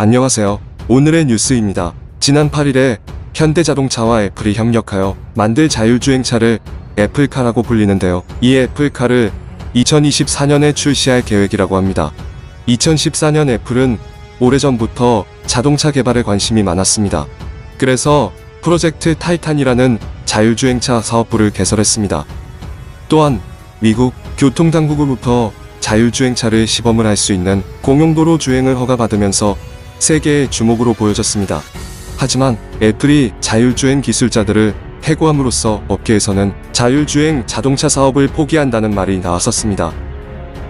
안녕하세요. 오늘의 뉴스입니다. 지난 8일에 현대자동차와 애플이 협력하여 만들 자율주행차를 애플카라고 불리는데요. 이 애플카를 2024년에 출시할 계획이라고 합니다. 2014년 애플은 오래전부터 자동차 개발에 관심이 많았습니다. 그래서 프로젝트 타이탄이라는 자율주행차 사업부를 개설했습니다. 또한 미국 교통당국으로부터 자율주행차를 시범을 할 수 있는 공용도로 주행을 허가받으면서 세계의 주목으로 보여졌습니다. 하지만 애플이 자율주행 기술자들을 해고함으로써 업계에서는 자율주행 자동차 사업을 포기한다는 말이 나왔었습니다.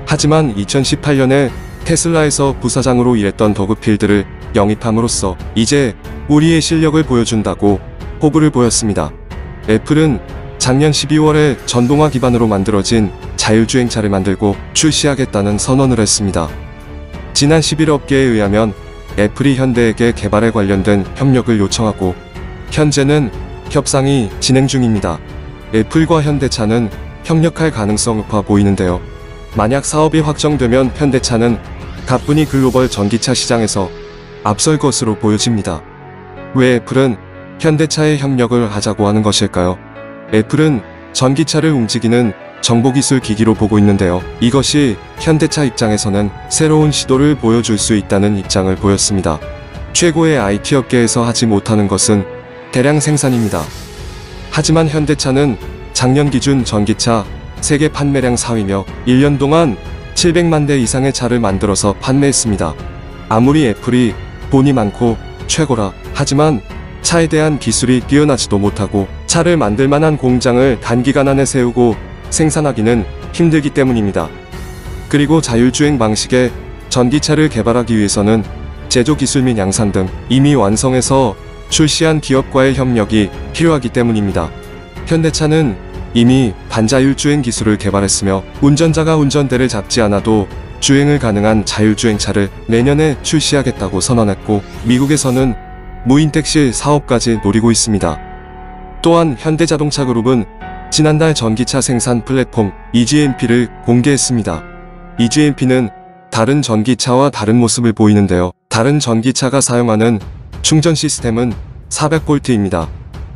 하지만 2018년에 테슬라에서 부사장으로 일했던 더그 필드를 영입함으로써 이제 우리의 실력을 보여준다고 포부를 보였습니다. 애플은 작년 12월에 전동화 기반으로 만들어진 자율주행차를 만들고 출시하겠다는 선언을 했습니다. 지난 10일 업계에 의하면 애플이 현대에게 개발에 관련된 협력을 요청하고 현재는 협상이 진행 중입니다. 애플과 현대차는 협력할 가능성이 높아 보이는데요. 만약 사업이 확정되면 현대차는 가뿐히 글로벌 전기차 시장에서 앞설 것으로 보여집니다. 왜 애플은 현대차에 협력을 하자고 하는 것일까요? 애플은 전기차를 움직이는 정보기술 기기로 보고 있는데요. 이것이 현대차 입장에서는 새로운 시도를 보여줄 수 있다는 입장을 보였습니다. 최고의 IT 업계에서 하지 못하는 것은 대량 생산입니다. 하지만 현대차는 작년 기준 전기차 세계 판매량 4위며 1년 동안 700만 대 이상의 차를 만들어서 판매했습니다. 아무리 애플이 돈이 많고 최고라 하지만 차에 대한 기술이 뛰어나지도 못하고 차를 만들 만한 공장을 단기간 안에 세우고 생산하기는 힘들기 때문입니다. 그리고 자율주행 방식의 전기차를 개발하기 위해서는 제조기술 및 양산 등 이미 완성해서 출시한 기업과의 협력이 필요하기 때문입니다. 현대차는 이미 반자율주행 기술을 개발했으며 운전자가 운전대를 잡지 않아도 주행을 가능한 자율주행차를 내년에 출시하겠다고 선언했고 미국에서는 무인택시 사업까지 노리고 있습니다. 또한 현대자동차그룹은 지난달 전기차 생산 플랫폼 EGMP를 공개했습니다. EGMP는 다른 전기차와 다른 모습을 보이는데요. 다른 전기차가 사용하는 충전 시스템은 400V입니다.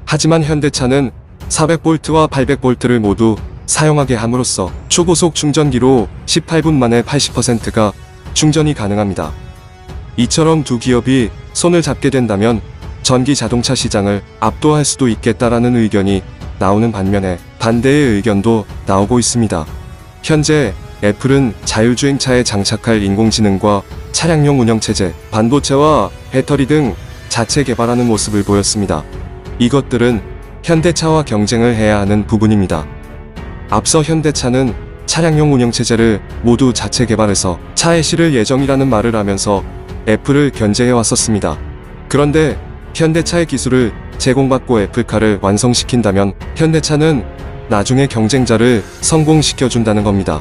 하지만 현대차는 400V와 800V를 모두 사용하게 함으로써 초고속 충전기로 18분 만에 80%가 충전이 가능합니다. 이처럼 두 기업이 손을 잡게 된다면 전기 자동차 시장을 압도할 수도 있겠다라는 의견이 나오는 반면에 반대의 의견도 나오고 있습니다. 현재 애플은 자율주행차에 장착할 인공지능과 차량용 운영체제, 반도체와 배터리 등 자체 개발하는 모습을 보였습니다. 이것들은 현대차와 경쟁을 해야 하는 부분입니다. 앞서 현대차는 차량용 운영체제를 모두 자체 개발해서 차에 실을 예정이라는 말을 하면서 애플을 견제해 왔었습니다. 그런데 현대차의 기술을 제공받고 애플카를 완성시킨다면 현대차는 나중에 경쟁자를 성공시켜준다는 겁니다.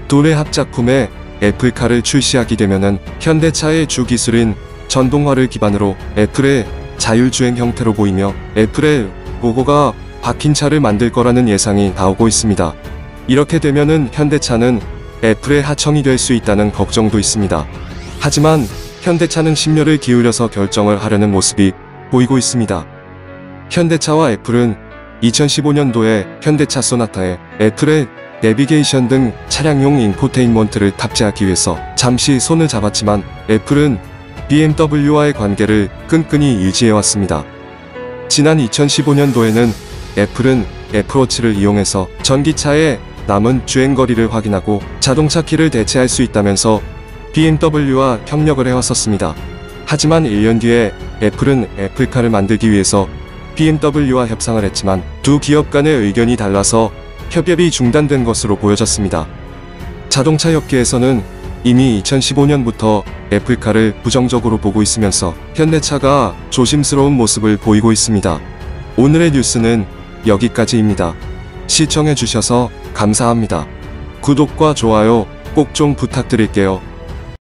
둘의 합작품에 애플카를 출시하게 되면은 현대차의 주 기술인 전동화를 기반으로 애플의 자율주행 형태로 보이며 애플의 로고가 박힌 차를 만들 거라는 예상이 나오고 있습니다. 이렇게 되면은 현대차는 애플의 하청이 될 수 있다는 걱정도 있습니다. 하지만 현대차는 심려를 기울여서 결정을 하려는 모습이 보이고 있습니다. 현대차와 애플은 2015년도에 현대차 소나타에 애플의 내비게이션 등 차량용 인포테인먼트를 탑재하기 위해서 잠시 손을 잡았지만 애플은 BMW와의 관계를 끈끈이 유지해왔습니다. 지난 2015년도에는 애플은 애플워치를 이용해서 전기차의 남은 주행거리를 확인하고 자동차 키를 대체할 수 있다면서 BMW와 협력을 해왔었습니다. 하지만 1년 뒤에 애플은 애플카를 만들기 위해서 BMW와 협상을 했지만 두 기업 간의 의견이 달라서 협업이 중단된 것으로 보여졌습니다. 자동차 업계에서는 이미 2015년부터 애플카를 부정적으로 보고 있으면서 현대차가 조심스러운 모습을 보이고 있습니다. 오늘의 뉴스는 여기까지입니다. 시청해주셔서 감사합니다. 구독과 좋아요 꼭 좀 부탁드릴게요.